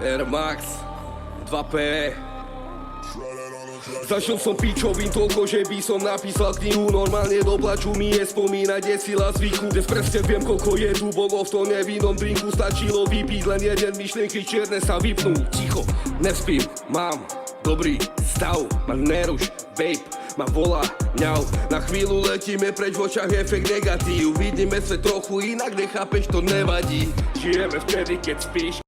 Air Max 2P. Zažil som pičovým toľko, že by som napísal knihu. Normálne do plaču mi je spomínať, je sila zvyku. Dnes presne viem, koľko je tu bolo v tom nevinnom drinku. Stačilo vypiť len jeden, myšlienky čierne sa vypnú. Ticho, nespím, mám dobrý stav. Ma neruš, babe, ma volá ňau. Na chvíľu letíme preč, v očach efekt negatív. Vidíme sa trochu inak, nechápeš, to nevadí. Žijeme vtedy, keď spíš.